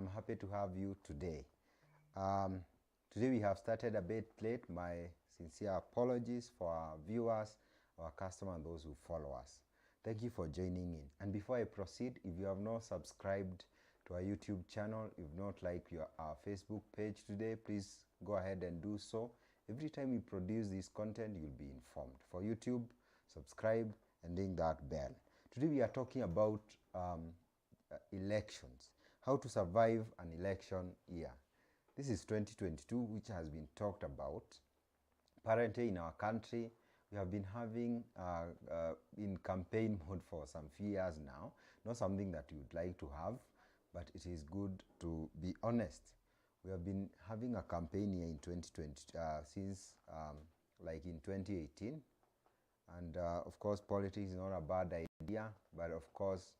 I'm happy to have you today. Today we have started a bit late. My sincere apologies for our viewers, our customers, and those who follow us. Thank you for joining in. And before I proceed, if you have not subscribed to our YouTube channel, if not like our Facebook page today, please go ahead and do so. Every time we produce this content, you'll be informed. For YouTube, subscribe and ring that bell. Today we are talking about elections, how to survive an election year. This is 2022, which has been talked about. Apparently in our country, we have been having in campaign mode for some few years now. Not something that you would like to have, but it is good to be honest. We have been having a campaign year in 2020 since like in 2018. And of course, politics is not a bad idea, but of course,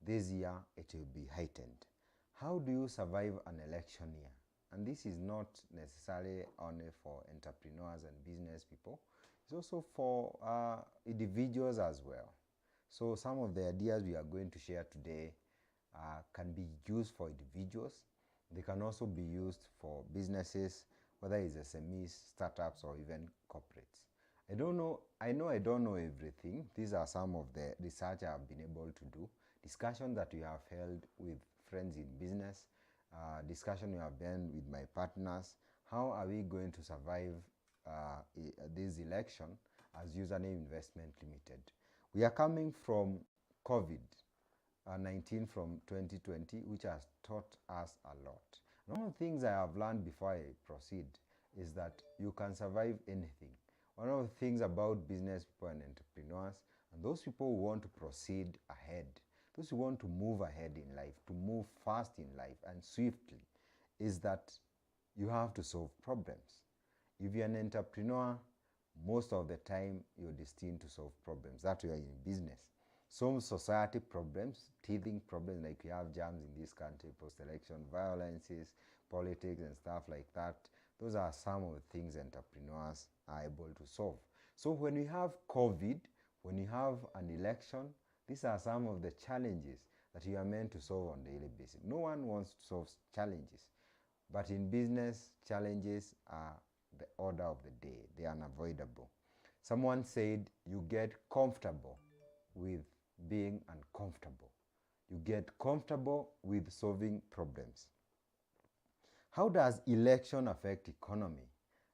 this year it will be heightened. How do you survive an election year? And this is not necessarily only for entrepreneurs and business people. It's also for individuals as well. So some of the ideas we are going to share today can be used for individuals. They can also be used for businesses, whether it's SMEs, startups, or even corporates. I know I don't know everything. These are some of the research I have been able to do. Discussion that we have held with friends in business, discussion we have done with my partners. How are we going to survive this election as Username Investment Limited? We are coming from COVID-19 from 2020, which has taught us a lot. One of the things I have learned before I proceed is that you can survive anything. One of the things about business people and entrepreneurs, and those people who want to proceed ahead, those who want to move ahead in life, to move fast in life and swiftly, is that you have to solve problems. If you're an entrepreneur, most of the time you're destined to solve problems. That way in business. Some society problems, teething problems, like we have jams in this country, post-election violences, politics and stuff like that. Those are some of the things entrepreneurs are able to solve. So when we have COVID, when you have an election, these are some of the challenges that you are meant to solve on a daily basis. No one wants to solve challenges, but in business, challenges are the order of the day. They are unavoidable. Someone said you get comfortable with being uncomfortable. You get comfortable with solving problems. How does election affect economy?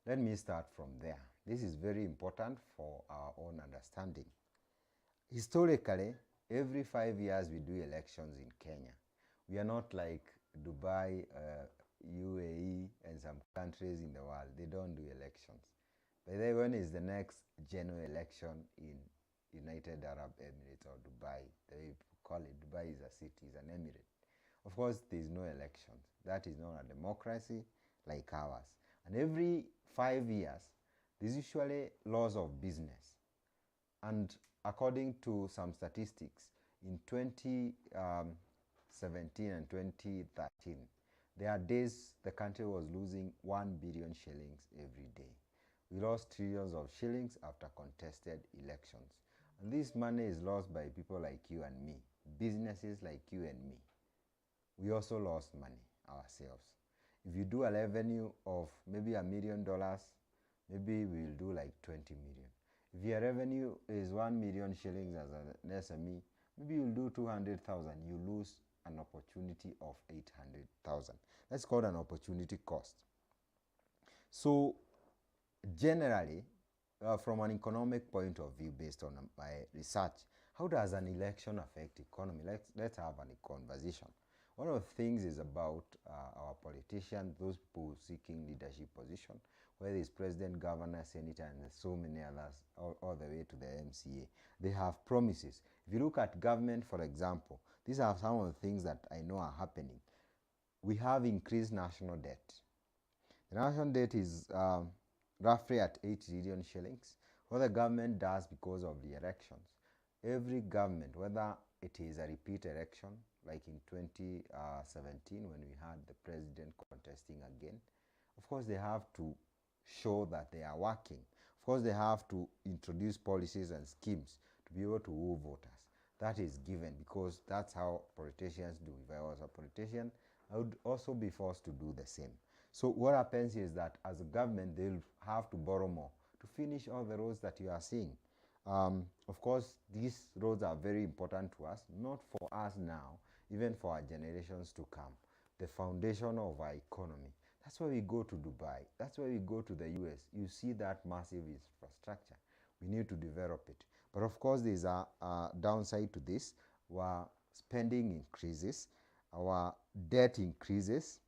Let me start from there. This is very important for our own understanding. Historically, every 5 years we do elections in Kenya. We are not like Dubai, UAE, and some countries in the world. They don't do elections. By the way, when is the next general election in United Arab Emirates or Dubai? The way people call it. Dubai is a city, is an emirate. Of course, there is no elections. That is not a democracy like ours. And every 5 years, there's usually laws of business. And according to some statistics, in 2017 and 2013, there are days the country was losing 1 billion shillings every day. We lost trillions of shillings after contested elections. And this money is lost by people like you and me, businesses like you and me. We also lost money ourselves. If you do a revenue of maybe $1 million, maybe we'll do like 20 million. If your revenue is 1 million shillings as an SME, maybe you'll do 200,000. You lose an opportunity of 800,000. That's called an opportunity cost. So generally, from an economic point of view, based on my research, how does an election affect economy? Let's have a conversation. One of the things is about our politicians, those people seeking leadership position, whether it's president, governor, senator, and so many others, all the way to the MCA. They have promises. If you look at government, for example, these are some of the things that I know are happening. We have increased national debt. The national debt is roughly at 8 trillion shillings. What the government does because of the elections, every government, whether it is a repeat election, like in 2017 when we had the president contesting again, of course they have to show that they are working. Of course they have to introduce policies and schemes to be able to woo voters. That is given because that's how politicians do. If I was a politician, I would also be forced to do the same. So what happens is that as a government, they'll have to borrow more to finish all the roads that you are seeing. Of course, these roads are very important to us, not for us now, even for our generations to come. The foundation of our economy. That's why we go to Dubai. That's why we go to the US. You see that massive infrastructure. We need to develop it. But of course, there's a downside to this. Our spending increases, our debt increases,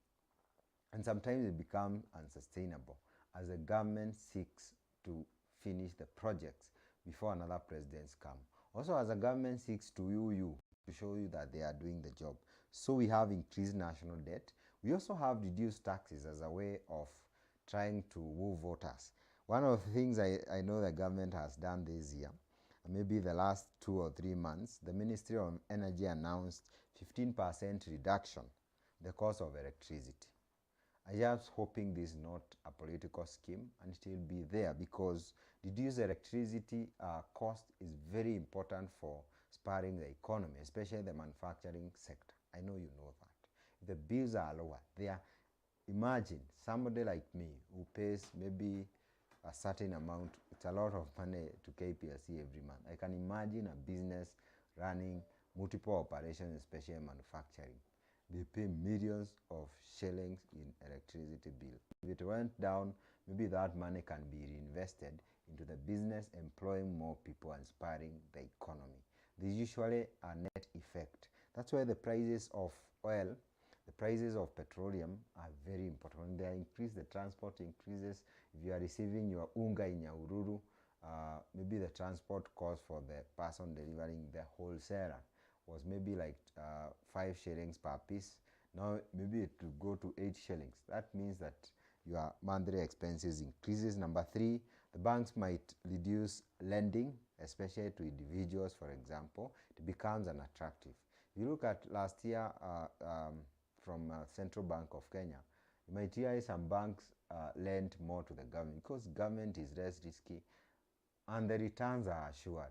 and sometimes it becomes unsustainable as the government seeks to finish the projects before another presidents come. Also, as the government seeks to you to show you that they are doing the job. So we have increased national debt. We also have reduced taxes as a way of trying to woo voters. One of the things I know the government has done this year, maybe the last 2 or 3 months, the Ministry of Energy announced 15% reduction in the cost of electricity. I'm just hoping this is not a political scheme and it will be there, because reduced electricity cost is very important for spurring the economy, especially the manufacturing sector. I know you know that. If the bills are lower, imagine somebody like me who pays maybe a certain amount. It's a lot of money to KPLC every month. I can imagine a business running multiple operations, especially manufacturing. They pay millions of shillings in electricity bill. If it went down, maybe that money can be reinvested into the business, employing more people and spurring the economy. There's usually a net effect. That's why the prices of oil, the prices of petroleum are very important. When they increase, the transport increases. If you are receiving your unga in Nyahururu, maybe the transport cost for the person delivering the wholesaler was maybe like 5 shillings per piece. Now maybe it will go to 8 shillings. That means that your monthly expenses increases. Number 3, the banks might reduce lending, especially to individuals, for example. It becomes unattractive. You look at last year from Central Bank of Kenya, you might hear some banks lend more to the government because government is less risky and the returns are assured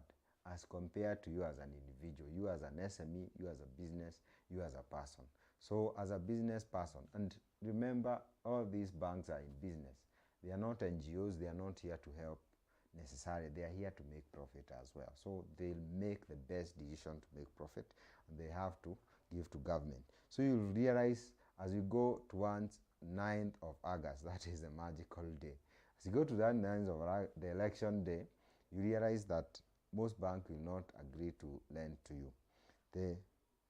as compared to you as an individual, you as an SME, you as a business, you as a person. So as a business person, and remember, all these banks are in business. They are not NGOs, they are not here to help necessarily, they are here to make profit as well. So they'll make the best decision to make profit, and they have to give to government. So you'll realize as you go towards 9th of August, that is a magical day. As you go to that 9th of the election day, you realize that most banks will not agree to lend to you.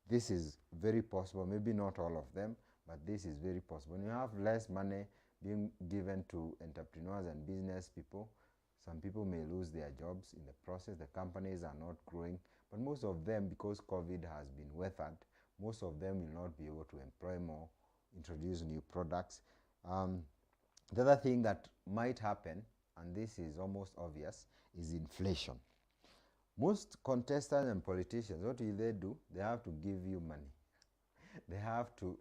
This is very possible, maybe not all of them, but this is very possible. When you have less money being given to entrepreneurs and business people, some people may lose their jobs in the process. The companies are not growing, but most of them, because COVID has been weathered, most of them will not be able to employ more, introduce new products. The other thing that might happen, and this is almost obvious, is inflation. Most contestants and politicians, what do? They have to give you money. They have to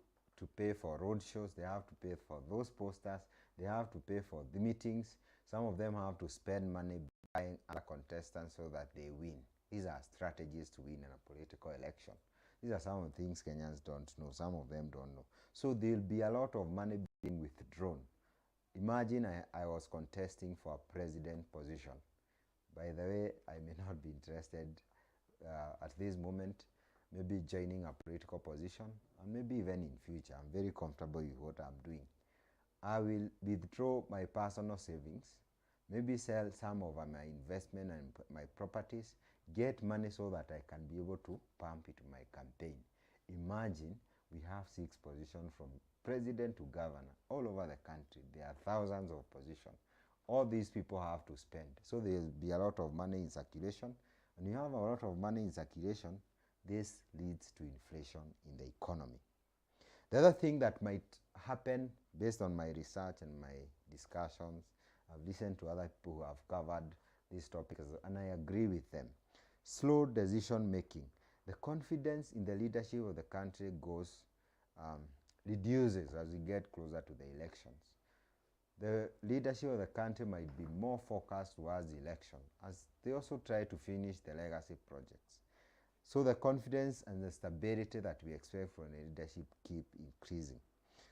pay for road shows. They have to pay for those posters. They have to pay for the meetings. Some of them have to spend money buying other contestants so that they win. These are strategies to win in a political election. These are some of the things Kenyans don't know. Some of them don't know. So there will be a lot of money being withdrawn. Imagine I was contesting for a president position. By the way, I may not be interested at this moment, maybe joining a political position, and maybe even in future. I'm very comfortable with what I'm doing. I will withdraw my personal savings, maybe sell some of my investment and my properties, get money so that I can be able to pump it to my campaign. Imagine we have 6 positions from president to governor all over the country. There are thousands of positions. All these people have to spend. So there will be a lot of money in circulation. When you have a lot of money in circulation, this leads to inflation in the economy. The other thing that might happen, based on my research and my discussions, I've listened to other people who have covered these topics, and I agree with them. Slow decision making. The confidence in the leadership of the country reduces as we get closer to the elections. The leadership of the country might be more focused towards the election, as they also try to finish the legacy projects. So the confidence and the stability that we expect from the leadership keep increasing.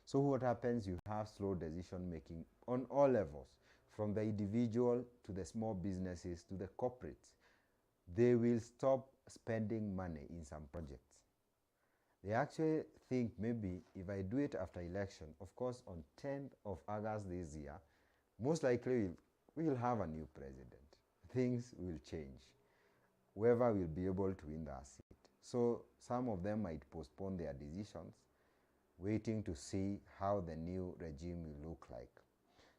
So what happens? You have slow decision making on all levels, from the individual to the small businesses to the corporates. They will stop spending money in some projects. They actually think maybe if I do it after election, of course on 10th of August this year, most likely we'll have a new president. Things will change. Whoever will be able to win that seat. So some of them might postpone their decisions, waiting to see how the new regime will look like.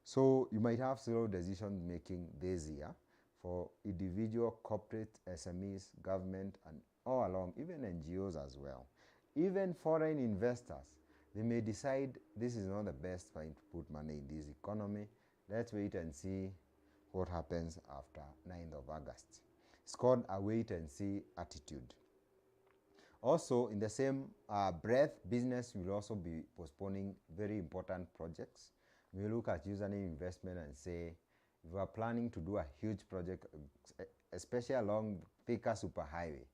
So you might have slow decision making this year for individual, corporate, SMEs, government, and all along, even NGOs as well. Even foreign investors, they may decide this is not the best time to put money in this economy. Let's wait and see what happens after 9th of August. It's called a wait and see attitude. Also, in the same breath, business will also be postponing very important projects. We look at username investment and say, if we are planning to do a huge project, especially along Thika Superhighway,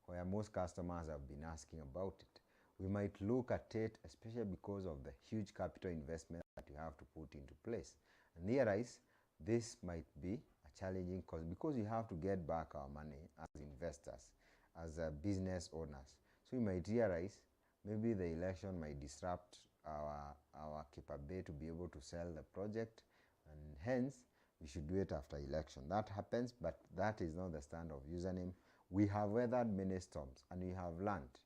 where most customers have been asking about it, we might look at it, especially because of the huge capital investment that you have to put into place. And realize this might be a challenging cause because we have to get back our money as investors, as business owners. So we might realize maybe the election might disrupt our capability to be able to sell the project, and hence we should do it after election. That happens, but that is not the stand of username. We have weathered many storms and we have learned.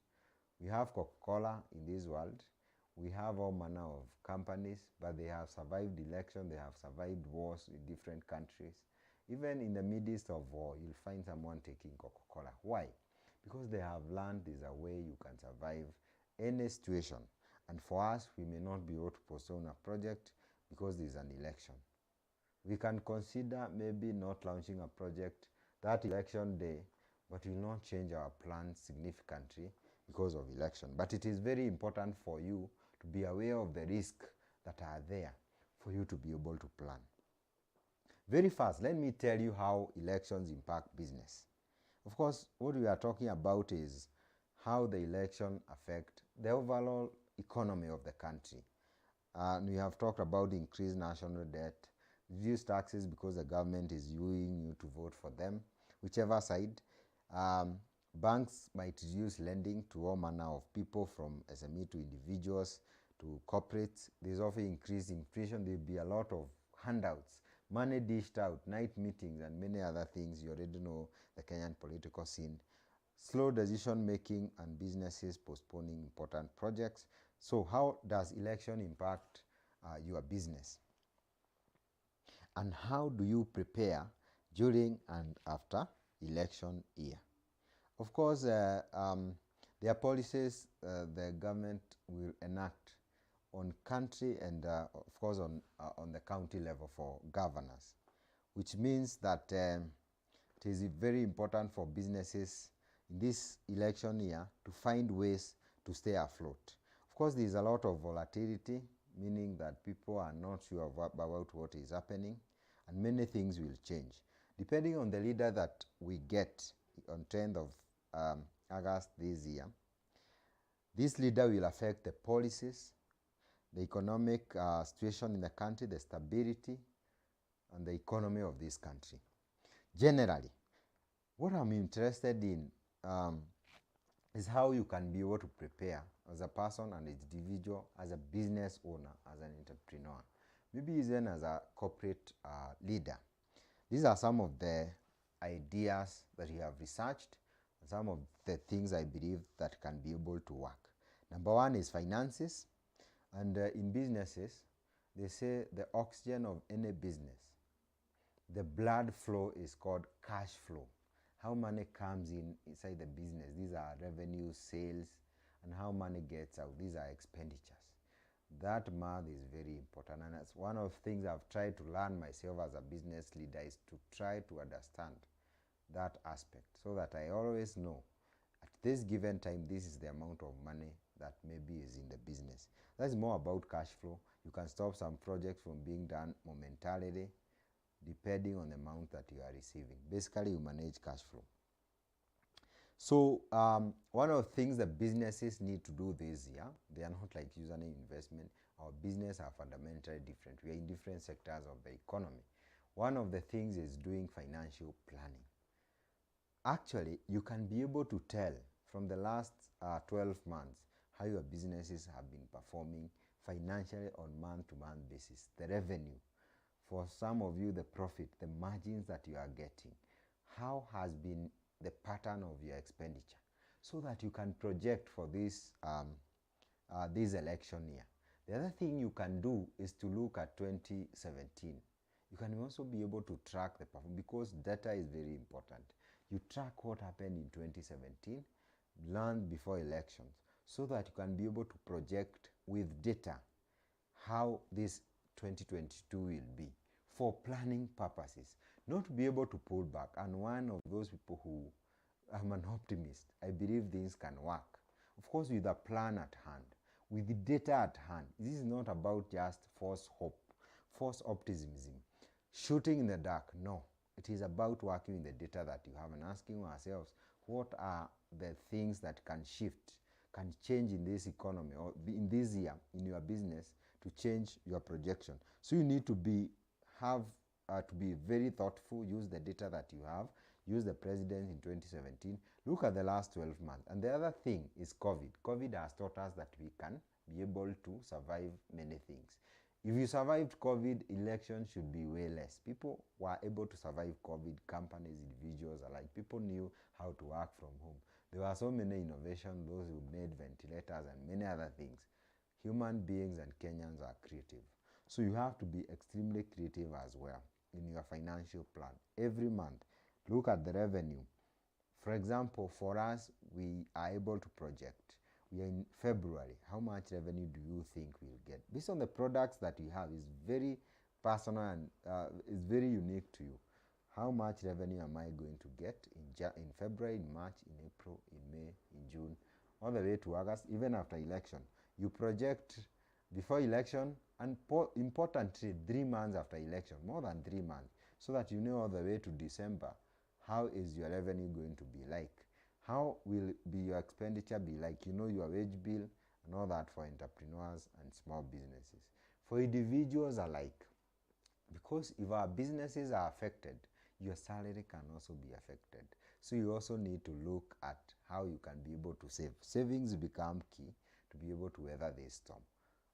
We have Coca-Cola in this world. We have all manner of companies, but they have survived election, they have survived wars in different countries. Even in the midst of war, you'll find someone taking Coca-Cola. Why? Because they have learned there's a way you can survive any situation. And for us, we may not be able to postpone a project because there's an election. We can consider maybe not launching a project that election day, but will not change our plans significantly because of election. But it is very important for you to be aware of the risks that are there for you to be able to plan. Very fast, let me tell you how elections impact business. Of course, what we are talking about is how the election affect the overall economy of the country. And we have talked about increased national debt, reduced taxes because the government is wooing you to vote for them, whichever side. Banks might reduce lending to all manner of people, from SME to individuals to corporates. There's also increased inflation. There'll be a lot of handouts, money dished out, night meetings, and many other things. You already know the Kenyan political scene. Slow decision making and businesses postponing important projects. So how does election impact your business? And how do you prepare during and after election year? Of course, there are policies the government will enact on country and of course on the county level for governors, which means that it is very important for businesses in this election year to find ways to stay afloat. Of course, there is a lot of volatility, meaning that people are not sure about what is happening, and many things will change. Depending on the leader that we get on 10th of August this year, this leader will affect the policies, the economic situation in the country, the stability, and the economy of this country. Generally, what I'm interested in is how you can be able to prepare as a person, an individual, as a business owner, as an entrepreneur, maybe even as a corporate leader. These are some of the ideas that you have researched, and some of the things I believe that can be able to work. Number one is finances. And in businesses, they say the oxygen of any business, the blood flow, is called cash flow. How money comes in inside the business. These are revenue, sales, and how money gets out. These are expenditures. That math is very important, and that's one of the things I've tried to learn myself as a business leader, is to try to understand that aspect so that I always know at this given time this is the amount of money that maybe is in the business. That's more about cash flow. You can stop some projects from being done momentarily depending on the amount that you are receiving. Basically, you manage cash flow. So one of the things that businesses need to do this year, they are not like username investment. Our business are fundamentally different. We are in different sectors of the economy. One of the things is doing financial planning. Actually, you can be able to tell from the last 12 months how your businesses have been performing financially on month-to-month basis. The revenue, for some of you, the profit, the margins that you are getting, how has been the pattern of your expenditure, so that you can project for this election year. The other thing you can do is to look at 2017. You can also be able to track the performance, because data is very important. You track what happened in 2017, learn before elections, so that you can be able to project with data how this 2022 will be for planning purposes, not to be able to pull back. And one of those people who, I'm an optimist, I believe things can work. Of course, with a plan at hand, with the data at hand. This is not about just false hope, false optimism, shooting in the dark. No, it is about working with the data that you have and asking ourselves, what are the things that can shift, can change in this economy or in this year in your business to change your projection. So you need to be very thoughtful, use the data that you have, use the president in 2017, look at the last 12 months. And the other thing is COVID. COVID has taught us that we can be able to survive many things. If you survived COVID, elections should be way less. People were able to survive COVID, companies, individuals alike. People knew how to work from home. There were so many innovations, those who made ventilators and many other things. Human beings and Kenyans are creative. So you have to be extremely creative as well in your financial plan. Every month, look at the revenue. For example, for us, we are able to project. We are in February. How much revenue do you think we'll get? Based on the products that you have, is very personal and is very unique to you. How much revenue am I going to get in February, in March, in April, in May, in June, all the way to August, even after election? You project before election and importantly 3 months after election, more than 3 months, so that you know all the way to December how is your revenue going to be like, how will be your expenditure be like, you know, your wage bill and all that for entrepreneurs and small businesses. For individuals alike, because if our businesses are affected, your salary can also be affected. So you also need to look at how you can be able to save. Savings become key to be able to weather this storm.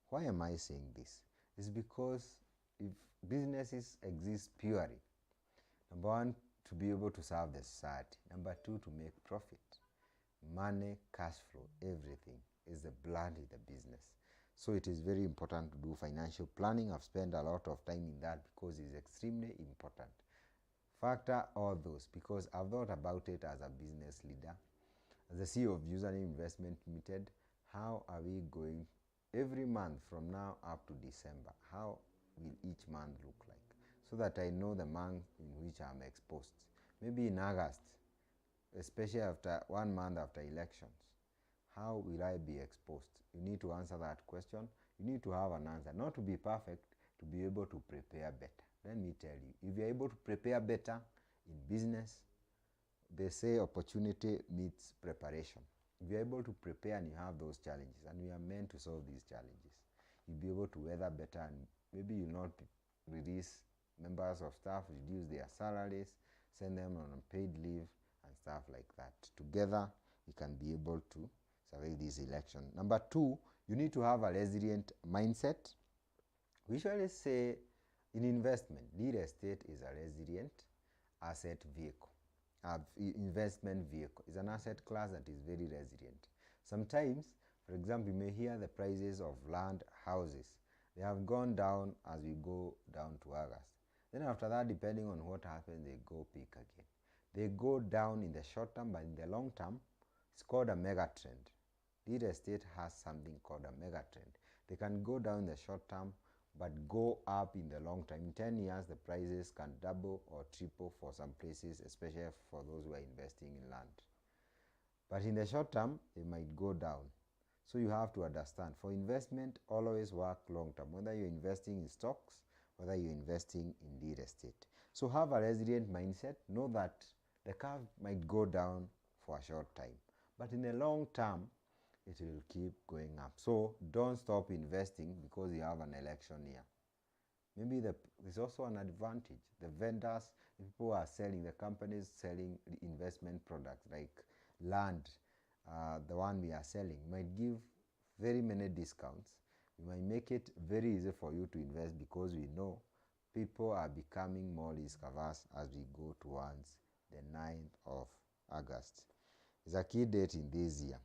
Why am I saying this? It's because if businesses exist purely, number one, to be able to serve the society. Number two, to make profit. Money, cash flow, everything is the blood in the business. So it is very important to do financial planning. I've spent a lot of time in that because it's extremely important. Factor all those, because I've thought about it as a business leader. As the CEO of Username Investment Limited, how are we going every month from now up to December? How will each month look like? So that I know the month in which I'm exposed. Maybe in August, especially after 1 month after elections, how will I be exposed? You need to answer that question. You need to have an answer, not to be perfect, to be able to prepare better. Let me tell you, if you're able to prepare better in business, they say opportunity meets preparation. If you're able to prepare and you have those challenges, and we are meant to solve these challenges, you'll be able to weather better, and maybe you'll not release members of staff, reduce their salaries, send them on unpaid leave and stuff like that. Together, we can be able to survive this election. Number two, you need to have a resilient mindset. We usually say in investment, real estate is a resilient asset vehicle. Investment vehicle is an asset class that is very resilient. Sometimes, for example, you may hear the prices of land, houses. They have gone down as we go down to August. Then after that, depending on what happens, they go peak again. They go down in the short term, but in the long term, it's called a mega trend. Real estate has something called a mega trend. They can go down in the short term, but go up in the long term. In 10 years, the prices can double or triple for some places, especially for those who are investing in land. But in the short term, they might go down. So you have to understand, for investment, always work long term, whether you're investing in stocks, whether you're investing in real estate. So have a resilient mindset. Know that the curve might go down for a short time. But in the long term, it will keep going up. So don't stop investing because you have an election year. Maybe there's also an advantage. The vendors, the people who are selling, the companies selling the investment products like land, the one we are selling, might give very many discounts. We might make it very easy for you to invest because we know people are becoming more risk averse as we go towards the 9th of August. It's a key date in this year.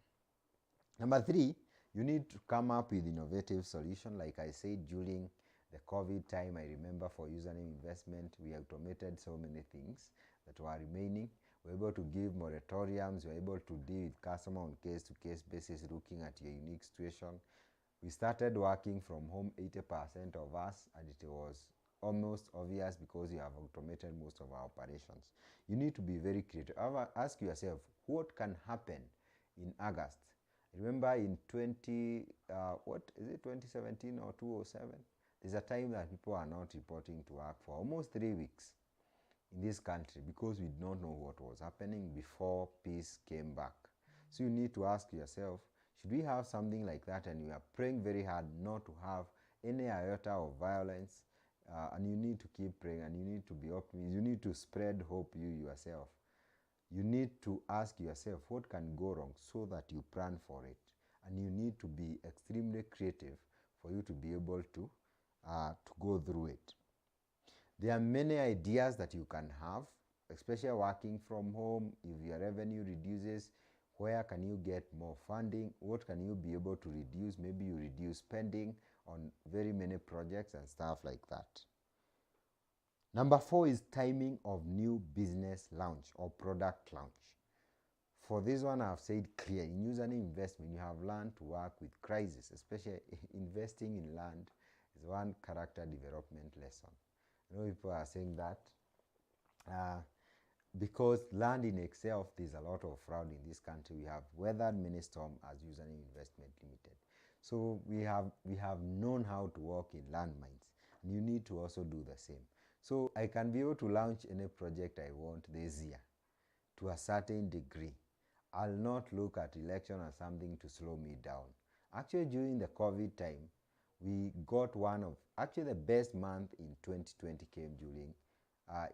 Number 3, you need to come up with innovative solution. Like I said, during the COVID time, I remember for username investment, we automated so many things that were remaining. We're able to give moratoriums. We're able to deal with customer on case-to-case basis, looking at your unique situation. We started working from home, 80% of us, and it was almost obvious because you have automated most of our operations. You need to be very creative. Ask yourself, what can happen in August? Remember in 2017 or 2007? There's a time that people are not reporting to work for almost 3 weeks in this country because we did not know what was happening before peace came back. So you need to ask yourself, should we have something like that? And we are praying very hard not to have any iota of violence. And you need to keep praying, and you need to be optimistic. You need to spread hope yourself. You need to ask yourself what can go wrong so that you plan for it. And you need to be extremely creative for you to be able to go through it. There are many ideas that you can have, especially working from home. If your revenue reduces, where can you get more funding? What can you be able to reduce? Maybe you reduce spending on very many projects and stuff like that. Number 4 is timing of new business launch or product launch. For this one, I have said clear. In username investment, you have learned to work with crisis, especially investing in land is one character development lesson. I know people are saying that because land in itself, there's a lot of fraud in this country. We have weathered many storms as username investment limited. So we have known how to work in landmines, and you need to also do the same. So I can be able to launch any project I want this year to a certain degree. I'll not look at election as something to slow me down. Actually, during the COVID time, we got the best month in 2020 came during,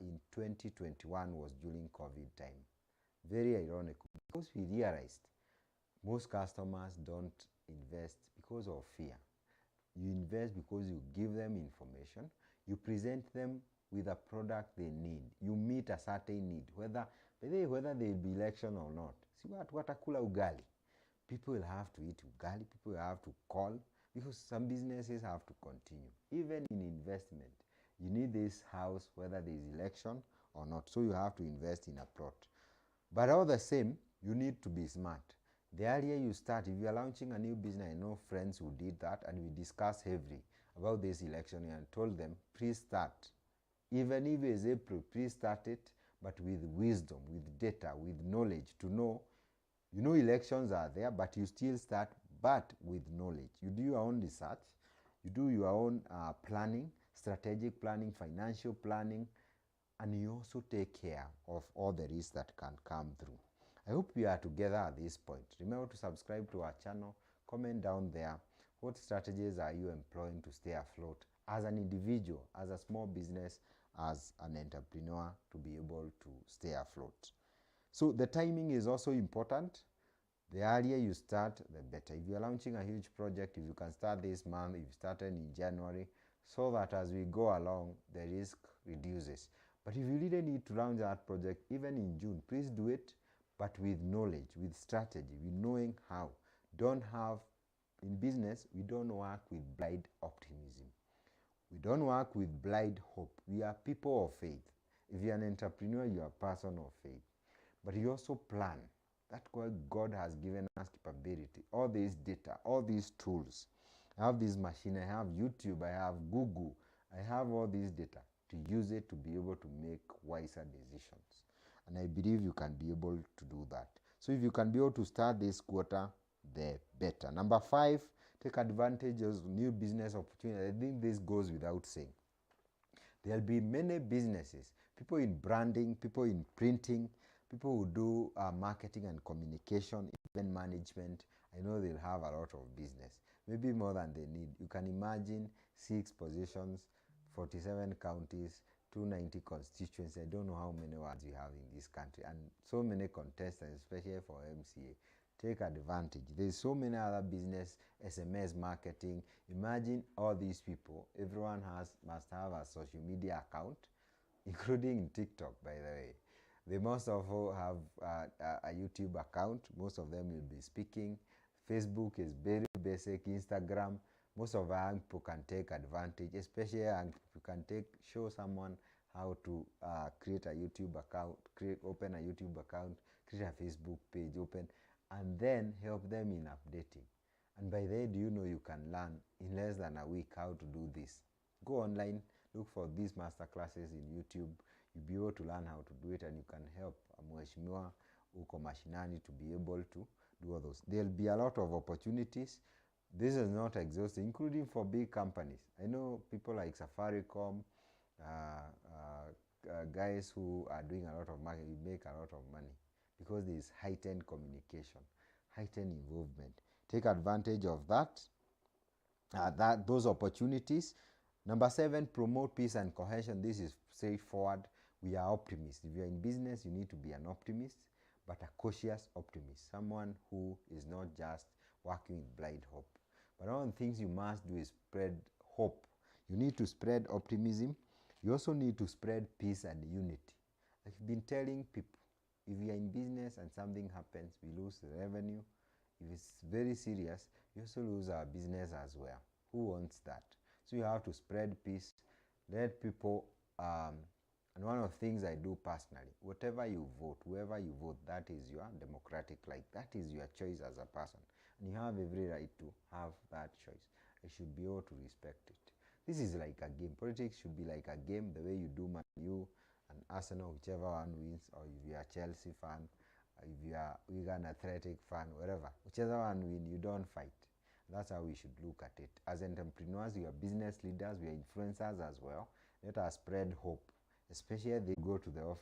in 2021 was during COVID time. Very ironic because we realized most customers don't invest because of fear. You invest because you give them information, you present them with a product they need, you meet a certain need, whether there will be election or not. See what watakula ugali. People will have to eat ugali, people will have to call, because some businesses have to continue. Even in investment, you need this house whether there is election or not, so you have to invest in a plot. But all the same, you need to be smart. The earlier you start, if you are launching a new business, I know friends who did that, and we discussed heavily about this election and told them, please start. Even if it's April, please start it, but with wisdom, with data, with knowledge to know. You know elections are there, but you still start, but with knowledge. You do your own research, you do your own planning, strategic planning, financial planning, and you also take care of all the risks that can come through. I hope we are together at this point. Remember to subscribe to our channel, comment down there. What strategies are you employing to stay afloat as an individual, as a small business, as an entrepreneur, to be able to stay afloat? So the timing is also important. The earlier you start, the better. If you are launching a huge project, if you can start this month, if you started in January, so that as we go along, the risk reduces. But if you really need to launch that project, even in June, please do it, but with knowledge, with strategy, with knowing how. In business, we don't work with blind optimism. We don't work with blind hope. We are people of faith. If you're an entrepreneur, you are a person of faith. But you also plan. That's why God has given us capability. All this data, all these tools. I have this machine, I have YouTube, I have Google, I have all this data to use it to be able to make wiser decisions. And I believe you can be able to do that. So if you can be able to start this quarter, the better. Number 5, take advantage of new business opportunities. I think this goes without saying. There'll be many businesses, people in branding, people in printing, People who do marketing and communication, event management, I know they'll have a lot of business, maybe more than they need. You can imagine 6 positions, 47 counties, 290 constituencies. I don't know how many words we have in this country, and so many contestants, especially for MCA. Take advantage. There's so many other business, SMEs, marketing. Imagine all these people. Everyone must have a social media account, including TikTok, by the way. They most of all have a YouTube account. Most of them will be speaking. Facebook is very basic. Instagram. Most of our young people can take advantage, especially young people can show someone how to create a YouTube account, open a YouTube account, create a Facebook page, open, and then help them in updating. And by the way, do you know you can learn in less than a week how to do this? Go online, look for these master classes in YouTube. You'll be able to learn how to do it, and you can help mheshimiwa uko mashinani to be able to do all those. There'll be a lot of opportunities. This is not exhausting, including for big companies. I know people like Safaricom, guys who are doing a lot of marketing, make a lot of money because there is heightened communication, heightened involvement. Take advantage of that, those opportunities. Number 7, promote peace and cohesion. This is straightforward. We are optimists. If you're in business, you need to be an optimist, but a cautious optimist, someone who is not just working with blind hope. But one of the things you must do is spread hope. You need to spread optimism. You also need to spread peace and unity. I've been telling people, if we are in business and something happens, we lose the revenue. If it's very serious, we also lose our business as well. Who wants that? So you have to spread peace, let people, and one of the things I do personally, whatever you vote, whoever you vote, that is your democratic right. That is your choice as a person. And you have every right to have that choice. I should be able to respect it. This is like a game. Politics should be like a game, the way you do Man U and Arsenal, whichever one wins, or if you are a Chelsea fan, if you are Wigan Athletic fan, whatever. Whichever one wins, you don't fight. That's how we should look at it. As entrepreneurs, we are business leaders, we are influencers as well. Let us spread hope, especially if they go to the office.